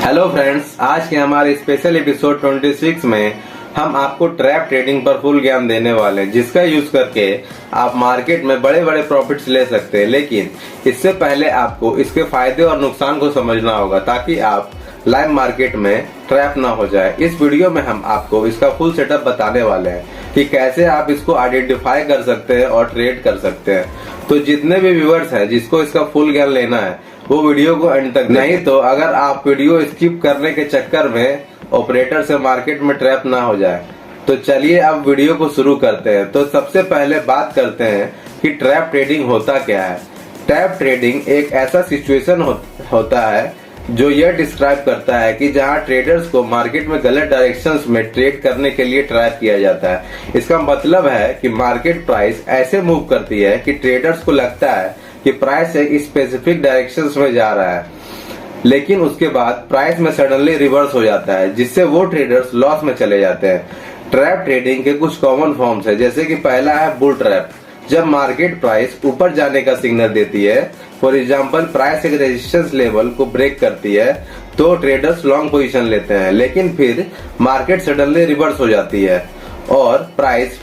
Hello friends, आज के हमारे स्पेशल एपिसोड 26 में हम आपको ट्रैप ट्रेडिंग पर फुल ज्ञान देने वाले हैं, जिसका यूज करके आप मार्केट में बड़े बड़े प्रॉफिट्स ले सकते हैं। लेकिन इससे पहले आपको इसके फायदे और नुकसान को समझना होगा ताकि आप लाइव मार्केट में ट्रैप ना हो जाए। इस वीडियो में हम आपको इसका फुल सेटअप बताने वाले हैं कि कैसे आप इसको आइडेंटिफाई कर सकते हैं और ट्रेड कर सकते हैं। तो जितने भी व्यूअर्स हैं जिसको इसका फुल ज्ञान लेना है वो वीडियो को एंड तक, नहीं तो अगर आप वीडियो स्किप करने के चक्कर में ऑपरेटर से मार्केट में ट्रैप ना हो जाए। तो चलिए अब वीडियो को शुरू करते हैं। तो सबसे पहले बात करते हैं कि ट्रैप ट्रेडिंग होता क्या है। ट्रैप ट्रेडिंग एक ऐसा सिचुएशन होता है जो यह डिस्क्राइब करता है कि जहां ट्रेडर्स को मार्केट में गलत डायरेक्शंस में ट्रेड करने के लिए ट्रैप किया जाता है। इसका मतलब है कि मार्केट प्राइस ऐसे मूव करती है कि ट्रेडर्स को लगता है कि प्राइस एक स्पेसिफिक डायरेक्शंस में जा रहा है, लेकिन उसके बाद प्राइस में सडनली रिवर्स हो जाता है, जिससे वो ट्रेडर्स लॉस में चले जाते हैं। ट्रैप ट्रेडिंग के कुछ कॉमन फॉर्म्स है, जैसे कि पहला है बुल ट्रैप। जब मार्केट प्राइस ऊपर जाने का सिग्नल देती है, फॉर एग्जांपल प्राइस एक रेजिस्टेंस लेवल को ब्रेक करती है, तो ट्रेडर्स लॉन्ग पोजीशन लेते हैं। लेकिन फिर मार्केट सडनली रिवर्स हो जाती है और प्राइस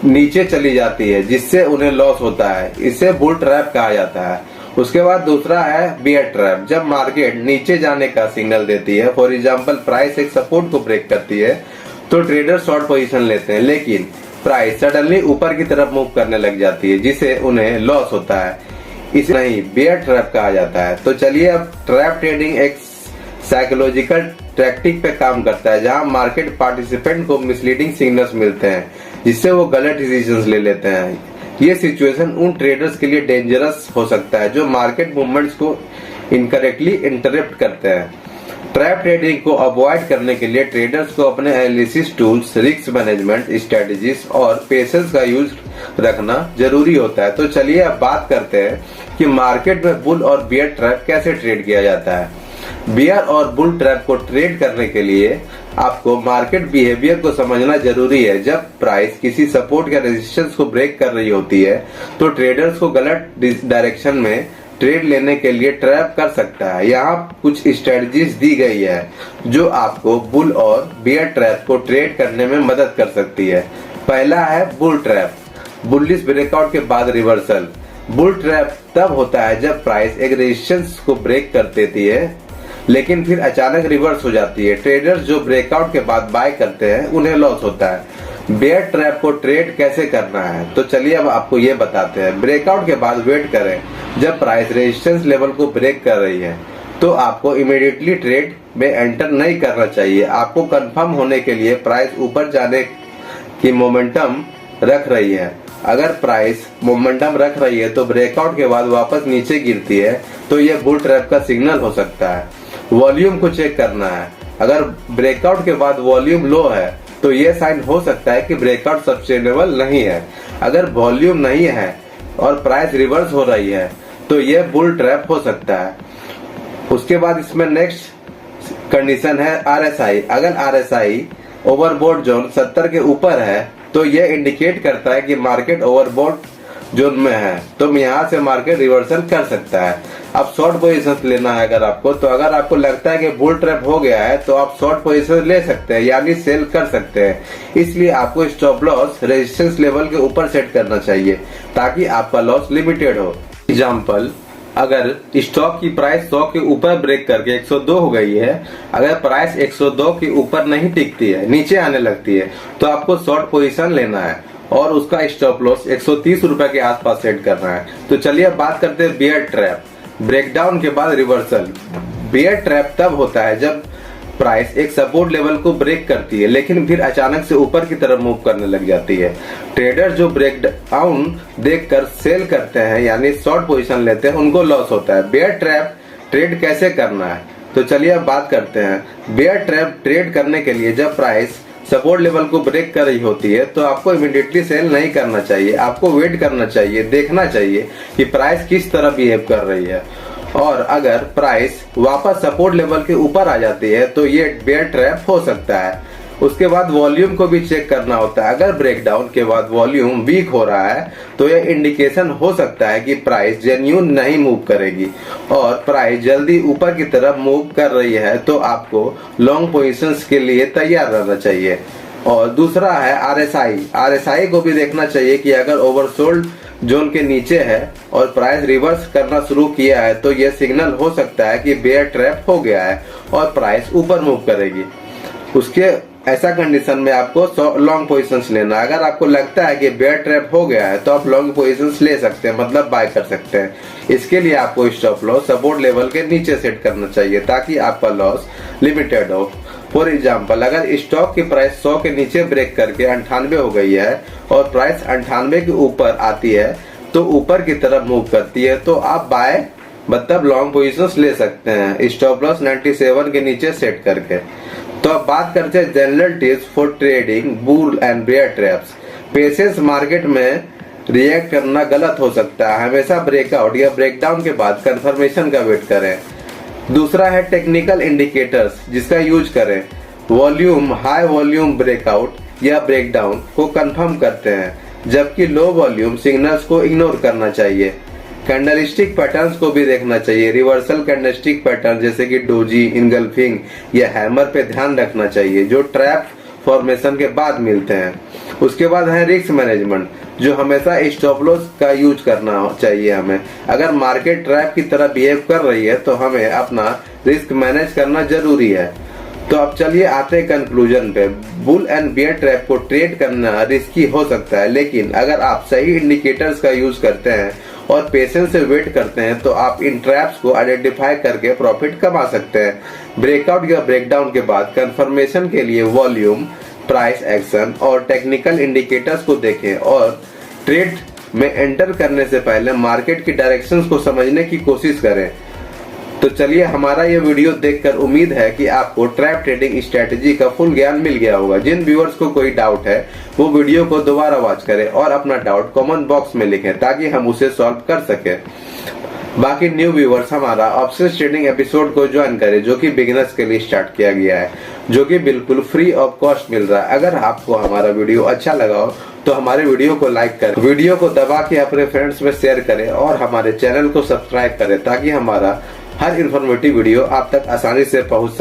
नीचे चली जाती है, जिससे उन्हें लॉस होता है। इसे बुल ट्रैप कहा जाता है। उसके बाद दूसरा है बियर ट्रैप। जब मार्केट नीचे जाने का सिग्नल देती है, फॉर एग्जांपल प्राइस एक सपोर्ट को ब्रेक करती है, तो ट्रेडर शॉर्ट पोजीशन लेते हैं, लेकिन प्राइस सडनली ऊपर की तरफ मूव करने लग जाती है, जिससे उन्हें लॉस होता है। इसे नहीं बियर ट्रैप कहा जाता है। तो चलिए अब ट्रैप ट्रेडिंग एक साइकोलॉजिकल टैक्टिक पे काम करता है, जहां मार्केट पार्टिसिपेंट को मिसलीडिंग सिग्नल्स मिलते हैं, जिससे वो गलत डिसीजंस ले लेते हैं। ये सिचुएशन उन ट्रेडर्स के लिए डेंजरस हो सकता है जो मार्केट मूवमेंट्स को इनकरेक्टली इंटरप्ट करते हैं। ट्रैप ट्रेडिंग को अवॉइड करने के लिए ट्रेडर्स को अपने analysis tools, risk management strategies और पेशेंस का यूज रखना जरूरी होता है। तो चलिए अब बात करते हैं कि मार्केट में बुल और बियर ट्रैप कैसे ट्रेड किया जाता है। बियर और बुल ट्रैप को ट्रेड करने के लिए आपको मार्केट बिहेवियर को समझना जरूरी है। जब प्राइस किसी सपोर्ट या रेजिस्टेंस को ब्रेक कर रही होती है, तो ट्रेडर्स को गलत डायरेक्शन में ट्रेड लेने के लिए ट्रैप कर सकता है। यहाँ कुछ स्ट्रेटजीज दी गई है जो आपको बुल और बियर ट्रैप को ट्रेड करने में मदद कर सकती है। पहला है बुल ट्रैप, बुलिश ब्रेकआउट के बाद रिवर्सल। बुल ट्रैप तब होता है जब प्राइस एक रेजिस्टेंस को ब्रेक कर देती है, लेकिन फिर अचानक रिवर्स हो जाती है। ट्रेडर्स जो ब्रेकआउट के बाद बाय करते हैं उन्हें लॉस होता है। बियर ट्रैप को ट्रेड कैसे करना है, तो चलिए अब आपको ये बताते हैं। ब्रेकआउट के बाद वेट करें। जब प्राइस रेजिस्टेंस लेवल को ब्रेक कर रही है, तो आपको इमीडिएटली ट्रेड में एंटर नहीं करना चाहिए। आपको कंफर्म होने के लिए प्राइस ऊपर जाने की मोमेंटम रख रही है। अगर प्राइस मोमेंटम रख रही है तो ब्रेकआउट के बाद वापस नीचे गिरती है, तो यह बुल ट्रैप का सिग्नल हो सकता है। वॉल्यूम को चेक करना है। अगर ब्रेकआउट के बाद वॉल्यूम लो है, तो यह साइन हो सकता है कि ब्रेकआउट सस्टेनेबल नहीं है। अगर वॉल्यूम नहीं है और प्राइस रिवर्स हो रही है, तो यह बुल ट्रैप हो सकता है। उसके बाद इसमें नेक्स्ट कंडीशन है आरएसआई। अगर आरएसआई ओवरबॉट जोन 70 के ऊपर है, तो यह इंडिकेट करता है कि मार्केट ओवरबॉट जोन में है, तो यहाँ से मार्केट रिवर्सल कर सकता है। अब शॉर्ट पोजीशन लेना है अगर आपको, तो अगर आपको लगता है कि बुल ट्रैप हो गया है, तो आप शॉर्ट पोजीशन ले सकते हैं, यानी सेल कर सकते हैं। इसलिए आपको स्टॉप लॉस रेजिस्टेंस लेवल के ऊपर सेट करना चाहिए ताकि आपका लॉस लिमिटेड हो। एग्जाम्पल, अगर स्टॉक की प्राइस 100 के ऊपर ब्रेक करके 102 हो गई है, अगर प्राइस 102 के ऊपर नहीं टिकती है, नीचे आने लगती है, तो आपको शॉर्ट पोजीशन लेना है और उसका स्टॉप लॉस 130 रुपए के आसपास सेट करना है। तो चलिए अब बात करते हैं बियर ट्रैप। ब्रेकडाउन के बाद रिवर्सल। बियर ट्रैप तब होता है जब प्राइस एक सपोर्ट लेवल को ब्रेक करती है, लेकिन फिर अचानक से ऊपर की तरफ मूव करने लग जाती है। ट्रेडर जो ब्रेकडाउन देखकर सेल करते हैं, यानी शॉर्ट पोजीशन लेते हैं, उनको लॉस होता है। बियर ट्रैप ट्रेड कैसे करना है, तो चलिए अब बात करते हैं। बियर ट्रैप ट्रेड करने के लिए जब प्राइस सपोर्ट लेवल को ब्रेक कर रही होती है, तो आपको इमीडिएटली सेल नहीं करना चाहिए। आपको वेट करना चाहिए, देखना चाहिए कि प्राइस किस तरह बिहेव कर रही है, और अगर प्राइस वापस सपोर्ट लेवल के ऊपर आ जाती है, तो ये बियर ट्रैप हो सकता है। उसके बाद वॉल्यूम को भी चेक करना होता है। अगर ब्रेकडाउन के बाद वॉल्यूम वीक हो रहा है तो यह इंडिकेशन हो सकता है कि प्राइस जेन्युइन नहीं मूव करेगी और प्राइस जल्दी ऊपर की तरफ मूव कर रही है, तो आपको लॉन्ग पोजीशंस के लिए तैयार रहना चाहिए। और दूसरा है आरएसआई को भी देखना चाहिए कि अगर ओवरसोल्ड जोन के नीचे है और प्राइस रिवर्स करना शुरू किया है तो यह सिग्नल हो सकता है कि बेयर ट्रैप हो गया है और प्राइस ऊपर मूव करेगी। उसके ऐसा कंडीशन में आपको लॉन्ग पोजीशंस लेना। अगर आपको लगता है कि बेयर ट्रैप हो गया है तो आप लॉन्ग पोजीशंस ले सकते हैं, मतलब बाय कर सकते हैं। इसके लिए आपको स्टॉप लॉस सपोर्ट लेवल के नीचे सेट करना चाहिए ताकि आपका लॉस लिमिटेड हो। फॉर एग्जाम्पल, अगर स्टॉक की प्राइस 100 के नीचे ब्रेक करके 98 हो गई है और प्राइस 98 के ऊपर आती है तो ऊपर की तरफ मूव करती है तो आप बाय मतलब लॉन्ग पोजीशंस ले सकते हैं स्टॉप लॉस 97 के नीचे सेट करके। तो अब बात करते हैं general tips for trading bull and bear traps. Patience market में रिएक्ट करना गलत हो सकता है। हमेशा ब्रेकआउट या ब्रेकडाउन के बाद कंफर्मेशन का वेट करें। दूसरा है टेक्निकल इंडिकेटर्स जिसका यूज करें। वॉल्यूम हाई वॉल्यूम ब्रेकआउट या ब्रेकडाउन को कंफर्म करते हैं, जबकि लो वॉल्यूम सिग्नल्स को इग्नोर करना चाहिए। कैंडलस्टिक पैटर्न्स को भी देखना चाहिए। रिवर्सल कैंडलस्टिक पैटर्न जैसे कि डोजी, इनगल्फिंग या हैमर पे ध्यान रखना चाहिए जो ट्रैप फॉर्मेशन के बाद मिलते हैं। उसके बाद है रिस्क मैनेजमेंट, जो हमेशा स्टॉप लॉस का यूज करना चाहिए हमें। अगर मार्केट ट्रैप की तरह बिहेव कर रही है तो हमें अपना रिस्क मैनेज करना जरूरी है। तो अब चलिए आते हैं कंक्लूजन पे। बुल एंड बियर ट्रैप को ट्रेड करना रिस्की हो सकता है, लेकिन अगर आप सही इंडिकेटर्स का यूज करते हैं और पेशेंस से वेट करते हैं तो आप इन ट्रैप्स को आइडेंटिफाई करके प्रॉफिट कमा सकते हैं। ब्रेकआउट या ब्रेकडाउन के बाद कंफर्मेशन के लिए वॉल्यूम, प्राइस एक्शन और टेक्निकल इंडिकेटर्स को देखें और ट्रेड में एंटर करने से पहले मार्केट की डायरेक्शंस को समझने की कोशिश करें। तो चलिए, हमारा ये वीडियो देखकर उम्मीद है कि आपको ट्रैप ट्रेडिंग स्ट्रेटेजी का फुल ज्ञान मिल गया होगा। जिन व्यूअर्स को कोई डाउट है वो वीडियो को दोबारा वॉच करें और अपना डाउट कमेंट बॉक्स में लिखें ताकि हम उसे सॉल्व कर सकें। बाकी न्यू व्यूअर्स हमारा ऑप्शंस ट्रेडिंग एपिसोड को ज्वाइन करें जो कि बिगिनर्स के लिए स्टार्ट किया गया है, जो कि बिल्कुल फ्री ऑफ कॉस्ट मिल रहा है। अगर आपको हमारा वीडियो अच्छा लगा हो तो हमारे वीडियो को लाइक करें, वीडियो को दबा के अपने फ्रेंड्स में शेयर करें और हमारे चैनल को सब्सक्राइब करें ताकि हमारा हर इन्फॉर्मेटिव वीडियो आप तक आसानी से पहुंच सके।